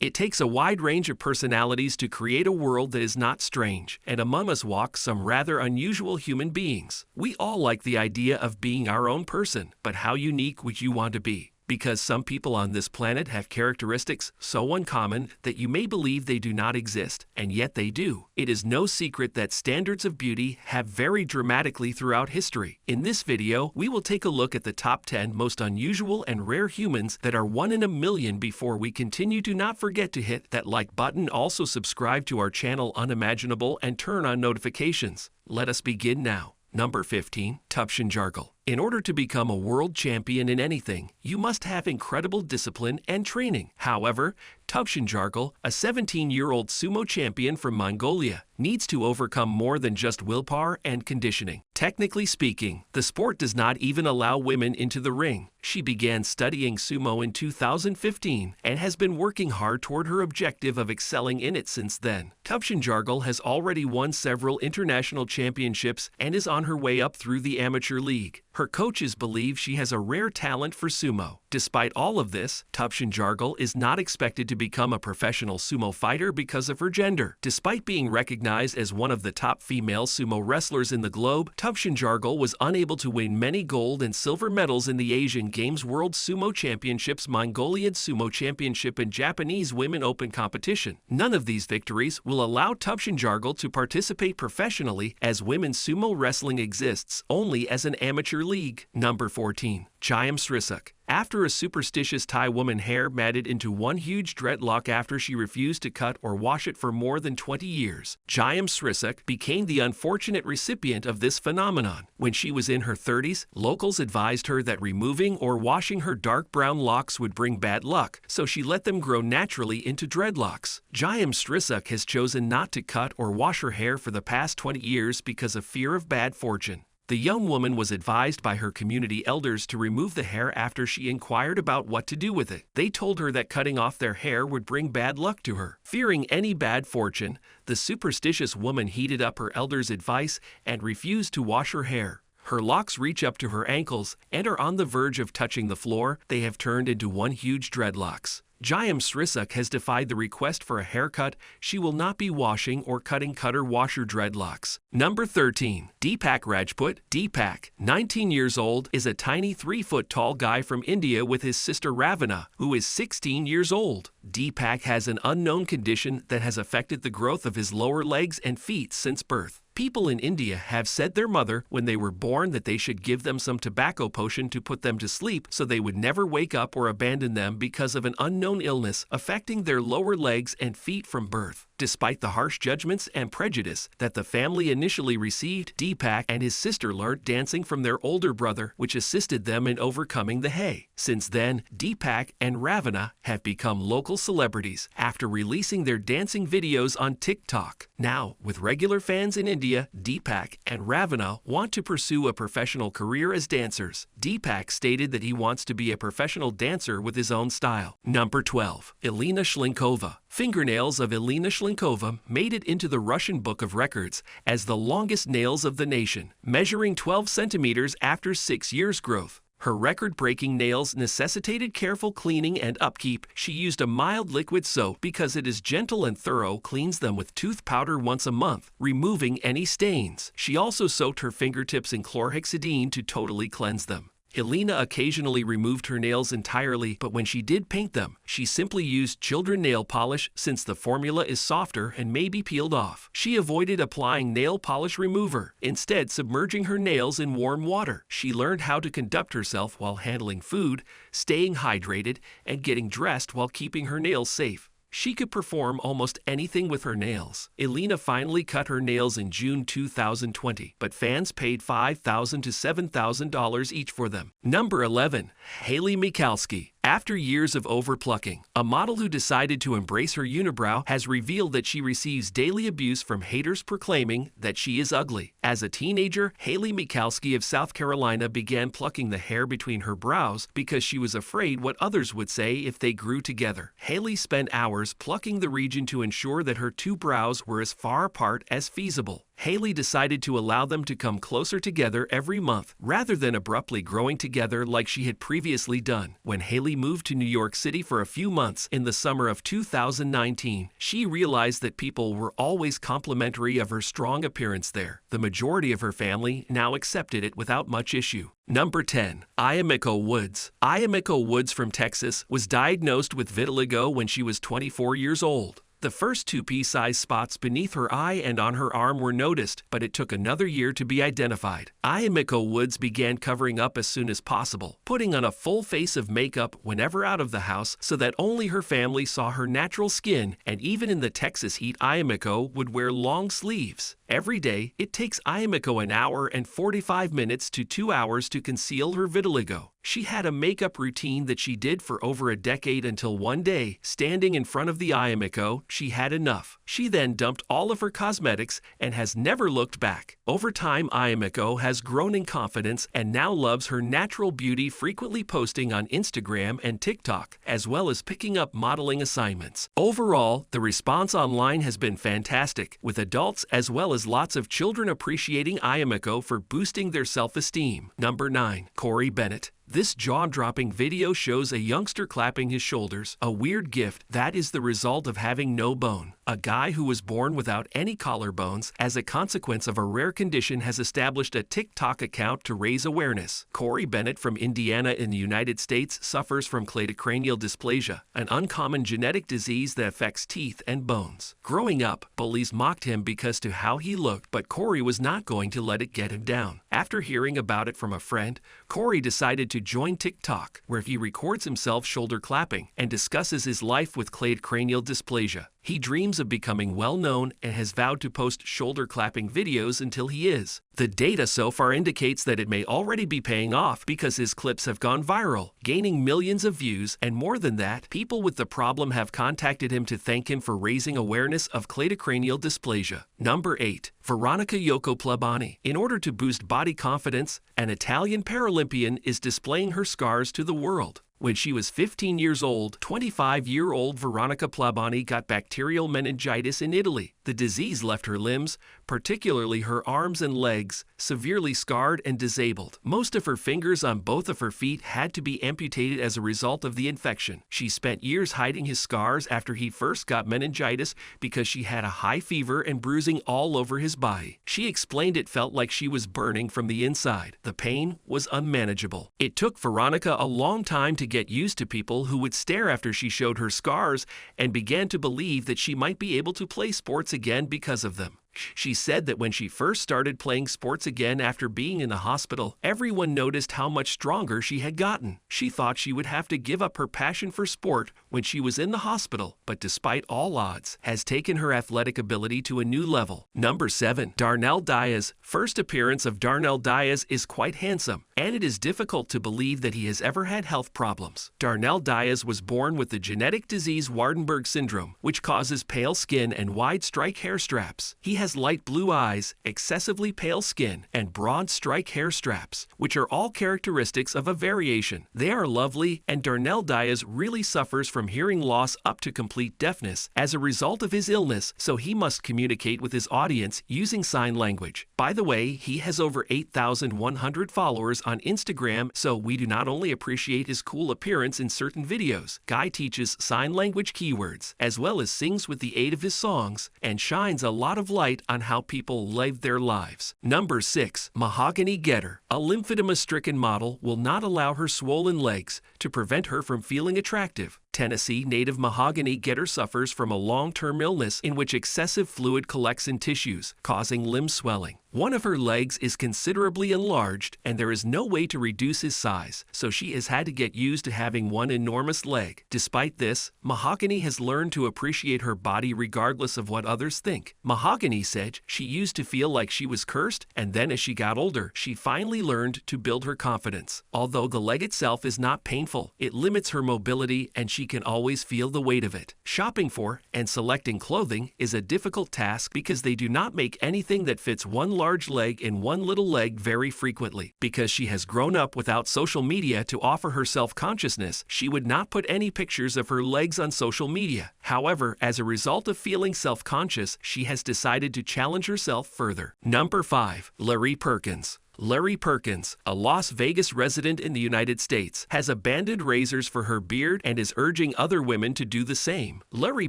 It takes a wide range of personalities to create a world that is not strange, and among us walk some rather unusual human beings. We all like the idea of being our own person, but how unique would you want to be? Because some people on this planet have characteristics so uncommon that you may believe they do not exist, and yet they do. It is no secret that standards of beauty have varied dramatically throughout history. In this video, we will take a look at the top 10 most unusual and rare humans that are 1 in a million. Before we continue, do not forget to hit that like button, also subscribe to our channel Unimaginable, and turn on notifications. Let us begin now. Number 15. Tubin Jargal. In order to become a world champion in anything, you must have incredible discipline and training. However, Tubin Jargal, a 17-year-old sumo champion from Mongolia, needs to overcome more than just willpower and conditioning. Technically speaking, the sport does not even allow women into the ring. She began studying sumo in 2015 and has been working hard toward her objective of excelling in it since then. Tubin Jargal has already won several international championships and is on her way up through the amateur league. Her coaches believe she has a rare talent for sumo. Despite all of this, Tubin Jargal is not expected to become a professional sumo fighter because of her gender. Despite being recognized as one of the top female sumo wrestlers in the globe, Tubin Jargal was unable to win many gold and silver medals in the Asian Games, World Sumo Championships, Mongolian Sumo Championship, and Japanese Women Open competition. None of these victories will allow Tubin Jargal to participate professionally, as women's sumo wrestling exists only as an amateur league. Number 14. Cham Shiluk. After a superstitious Thai woman hair matted into one huge dreadlock after she refused to cut or wash it for more than 20 years, Cham Shiluk became the unfortunate recipient of this phenomenon. When she was in her 30s, locals advised her that removing or washing her dark brown locks would bring bad luck, so she let them grow naturally into dreadlocks. Cham Shiluk has chosen not to cut or wash her hair for the past 20 years because of fear of bad fortune. The young woman was advised by her community elders to remove the hair after she inquired about what to do with it. They told her that cutting off their hair would bring bad luck to her. Fearing any bad fortune, the superstitious woman heeded up her elders' advice and refused to wash her hair. Her locks reach up to her ankles and are on the verge of touching the floor. They have turned into one huge dreadlocks. Cham Shiluk has defied the request for a haircut. She will not be washing or cutting cutter-washer dreadlocks. Number 13. Deepak Rajput. Deepak, 19 years old, is a tiny 3-foot-tall guy from India with his sister Ravana, who is 16 years old. Deepak has an unknown condition that has affected the growth of his lower legs and feet since birth. People in India have said their mother, when they were born, that they should give them some tobacco potion to put them to sleep so they would never wake up or abandon them because of an unknown illness affecting their lower legs and feet from birth. Despite the harsh judgments and prejudice that the family initially received, Deepak and his sister learned dancing from their older brother, which assisted them in overcoming the hay. Since then, Deepak and Ravana have become local celebrities after releasing their dancing videos on TikTok. Now, with regular fans in India, Deepak and Ravana want to pursue a professional career as dancers. Deepak stated that he wants to be a professional dancer with his own style. Number 12. Elina Shlinkova. Fingernails of Elina Shlinkova made it into the Russian Book of Records as the longest nails of the nation, measuring 12 centimeters after 6 years' growth. Her record-breaking nails necessitated careful cleaning and upkeep. She used a mild liquid soap because it is gentle and thorough, cleans them with tooth powder once a month, removing any stains. She also soaked her fingertips in chlorhexidine to totally cleanse them. Elina occasionally removed her nails entirely, but when she did paint them, she simply used children nail polish since the formula is softer and may be peeled off. She avoided applying nail polish remover, instead submerging her nails in warm water. She learned how to conduct herself while handling food, staying hydrated, and getting dressed while keeping her nails safe. She could perform almost anything with her nails. Elina finally cut her nails in June 2020, but fans paid $5,000 to $7,000 each for them. Number 11. Hayley Mikowski. After years of overplucking, a model who decided to embrace her unibrow has revealed that she receives daily abuse from haters proclaiming that she is ugly. As a teenager, Hayley Mikowski of South Carolina began plucking the hair between her brows because she was afraid what others would say if they grew together. Hayley spent hours plucking the region to ensure that her two brows were as far apart as feasible. Haley decided to allow them to come closer together every month, rather than abruptly growing together like she had previously done. When Haley moved to New York City for a few months in the summer of 2019, she realized that people were always complimentary of her strong appearance there. The majority of her family now accepted it without much issue. Number 10. Amo Woods. Amo Woods from Texas was diagnosed with vitiligo when she was 24 years old. The first 2 pea-sized spots beneath her eye and on her arm were noticed, but it took another year to be identified. Amo Woods began covering up as soon as possible, putting on a full face of makeup whenever out of the house so that only her family saw her natural skin, and even in the Texas heat, Amo would wear long sleeves. Every day, it takes Amo an hour and 45 minutes to 2 hours to conceal her vitiligo. She had a makeup routine that she did for over a decade until one day, standing in front of the Amo, she had enough. She then dumped all of her cosmetics and has never looked back. Over time, Amo has grown in confidence and now loves her natural beauty, frequently posting on Instagram and TikTok, as well as picking up modeling assignments. Overall, the response online has been fantastic, with adults as well as lots of children appreciating Amo for boosting their self-esteem. Number 9. Bennett. This jaw-dropping video shows a youngster clapping his shoulders, a weird gift that is the result of having no bone. A guy who was born without any collarbones as a consequence of a rare condition has established a TikTok account to raise awareness. Bennett from Indiana in the United States suffers from cleidocranial dysplasia, an uncommon genetic disease that affects teeth and bones. Growing up, bullies mocked him because to how he looked, but Corey was not going to let it get him down. After hearing about it from a friend, Corey decided to join TikTok, where he records himself shoulder clapping and discusses his life with cleidocranial dysplasia. He dreams of becoming well-known and has vowed to post shoulder-clapping videos until he is. The data so far indicates that it may already be paying off because his clips have gone viral, gaining millions of views, and more than that, people with the problem have contacted him to thank him for raising awareness of cleidocranial dysplasia. Number 8. Veronica Yoko Plani. In order to boost body confidence, an Italian Paralympian is displaying her scars to the world. When she was 15 years old, 25-year-old Veronica Plani got bacterial meningitis in Italy. The disease left her limbs, particularly her arms and legs, severely scarred and disabled. Most of her fingers on both of her feet had to be amputated as a result of the infection. She spent years hiding his scars after he first got meningitis because she had a high fever and bruising all over his body. She explained it felt like she was burning from the inside. The pain was unmanageable. It took Veronica a long time to get used to people who would stare after she showed her scars and began to believe that she might be able to play sports again because of them. She said that when she first started playing sports again after being in the hospital, everyone noticed how much stronger she had gotten. She thought she would have to give up her passion for sport when she was in the hospital, but despite all odds, has taken her athletic ability to a new level. Number 7. Darnell Diaz. First appearance of Darnell Diaz is quite handsome, and it is difficult to believe that he has ever had health problems. Darnell Diaz was born with the genetic disease Waardenburg syndrome, which causes pale skin and wide strike hair straps. He has light blue eyes, excessively pale skin, and broad strike hair straps, which are all characteristics of a variation. They are lovely, and Darnell Diaz really suffers from hearing loss up to complete deafness as a result of his illness, so he must communicate with his audience using sign language. By the way, he has over 8,100 followers on Instagram, so we do not only appreciate his cool appearance in certain videos. Guy teaches sign language keywords, as well as sings with the aid of his songs, and shines a lot of light on how people live their lives. Number 6. Mahogany Getter. A lymphedema-stricken model will not allow her swollen legs to prevent her from feeling attractive. Tennessee native Mahogany Getter suffers from a long-term illness in which excessive fluid collects in tissues, causing limb swelling. One of her legs is considerably enlarged, and there is no way to reduce his size, so she has had to get used to having one enormous leg. Despite this, Mahogany has learned to appreciate her body regardless of what others think. Mahogany said she used to feel like she was cursed, and then as she got older, she finally learned to build her confidence. Although the leg itself is not painful, it limits her mobility, and she she can always feel the weight of it. Shopping for and selecting clothing is a difficult task because they do not make anything that fits one large leg in one little leg very frequently. Because she has grown up without social media to offer her self-consciousness, she would not put any pictures of her legs on social media. However, as a result of feeling self-conscious, she has decided to challenge herself further. Number 5. Larry Perkins. Larry Perkins, a Las Vegas resident in the United States, has abandoned razors for her beard and is urging other women to do the same. Larry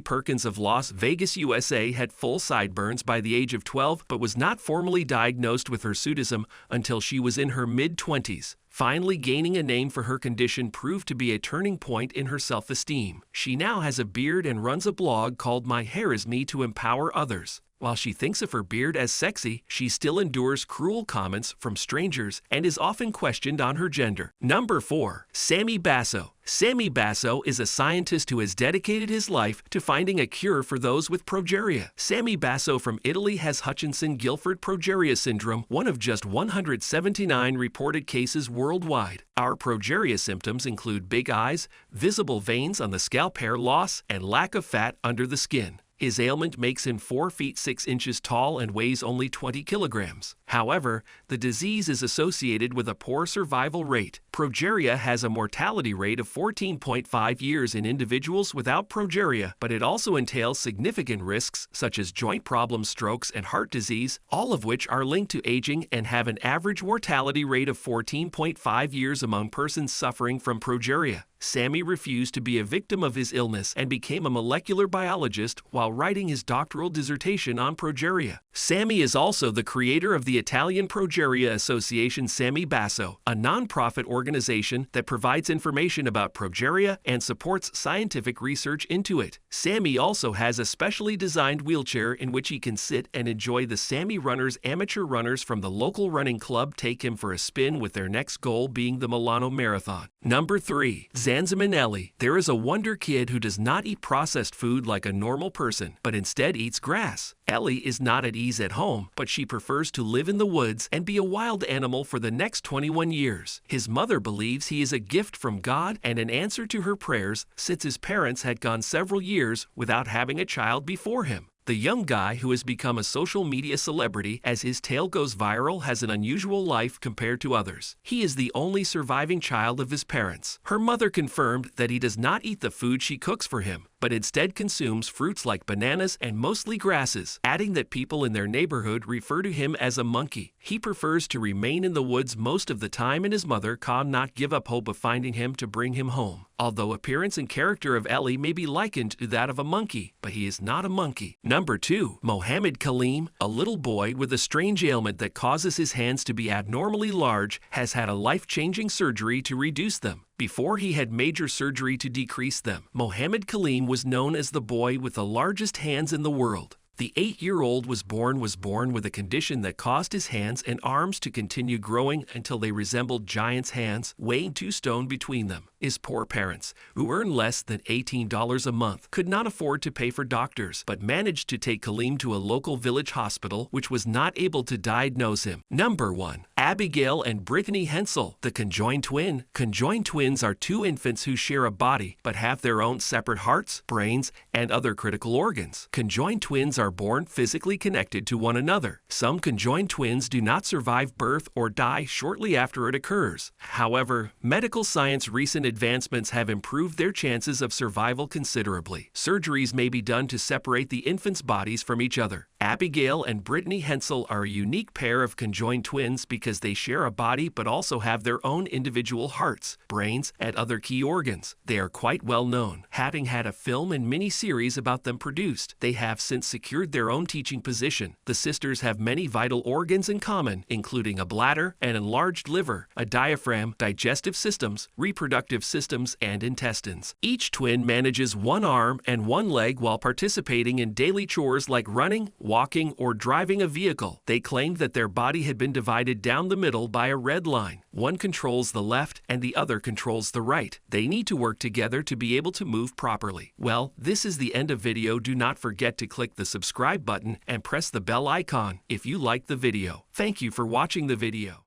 Perkins of Las Vegas, USA had full sideburns by the age of 12 but was not formally diagnosed with hirsutism until she was in her mid-20s. Finally gaining a name for her condition proved to be a turning point in her self-esteem. She now has a beard and runs a blog called My Hair Is Me to empower others. While she thinks of her beard as sexy, she still endures cruel comments from strangers and is often questioned on her gender. Number 4. Samy Basso. Samy Basso is a scientist who has dedicated his life to finding a cure for those with progeria. Samy Basso from Italy has Hutchinson-Gilford progeria syndrome, one of just 179 reported cases worldwide. Our progeria symptoms include big eyes, visible veins on the scalp hair loss, and lack of fat under the skin. His ailment makes him 4 feet 6 inches tall and weighs only 20 kilograms. However, the disease is associated with a poor survival rate. Progeria has a mortality rate of 14.5 years in individuals without progeria, but it also entails significant risks such as joint problems, strokes, and heart disease, all of which are linked to aging and have an average mortality rate of 14.5 years among persons suffering from progeria. Samy refused to be a victim of his illness and became a molecular biologist while writing his doctoral dissertation on progeria. Samy is also the creator of the Italian Progeria Association Samy Basso, a non-profit organization that provides information about progeria and supports scientific research into it. Samy also has a specially designed wheelchair in which he can sit and enjoy the Samy Runners. Amateur runners from the local running club take him for a spin with their next goal being the Milano Marathon. Number 3. Zanam Manelli. There is a wonder kid who does not eat processed food like a normal person, but instead eats grass. Ellie is not at ease at home, but she prefers to live in the woods and be a wild animal for the next 21 years. His mother believes he is a gift from God and an answer to her prayers since his parents had gone several years without having a child before him. The young guy, who has become a social media celebrity as his tale goes viral, has an unusual life compared to others. He is the only surviving child of his parents. Her mother confirmed that he does not eat the food she cooks for him, but instead consumes fruits like bananas and mostly grasses, adding that people in their neighborhood refer to him as a monkey. He prefers to remain in the woods most of the time, and his mother cannot give up hope of finding him to bring him home. Although appearance and character of Ellie may be likened to that of a monkey, but he is not a monkey. Number 2. Mohammad Khim, a little boy with a strange ailment that causes his hands to be abnormally large, has had a life-changing surgery to reduce them. Before he had major surgery to decrease them. Mohammad Khim was known as the boy with the largest hands in the world. The 8-year-old was born with a condition that caused his hands and arms to continue growing until they resembled giants' hands, weighing 2 stone between them. His poor parents, who earned less than $18 a month, could not afford to pay for doctors, but managed to take Khim to a local village hospital, which was not able to diagnose him. Number 1. Abigail and Britany Hensel, the conjoined twin. Conjoined twins are 2 infants who share a body, but have their own separate hearts, brains, and other critical organs. Conjoined twins are born physically connected to one another. Some conjoined twins do not survive birth or die shortly after it occurs. However, medical science recent advancements have improved their chances of survival considerably. Surgeries may be done to separate the infants' bodies from each other. Abigail and Britany Hensel are a unique pair of conjoined twins because they share a body but also have their own individual hearts, brains, and other key organs. They are quite well known, having had a film and mini-series about them produced. They have since secured their own teaching position. The sisters have many vital organs in common, including a bladder, an enlarged liver, a diaphragm, digestive systems, reproductive systems, and intestines. Each twin manages 1 arm and 1 leg while participating in daily chores like running, walking, or driving a vehicle. They claimed that their body had been divided down the middle by a red line. One controls the left and the other controls the right. They need to work together to be able to move properly. Well, this is the end of video. Do not forget to click the subscribe button and press the bell icon if you liked the video. Thank you for watching the video.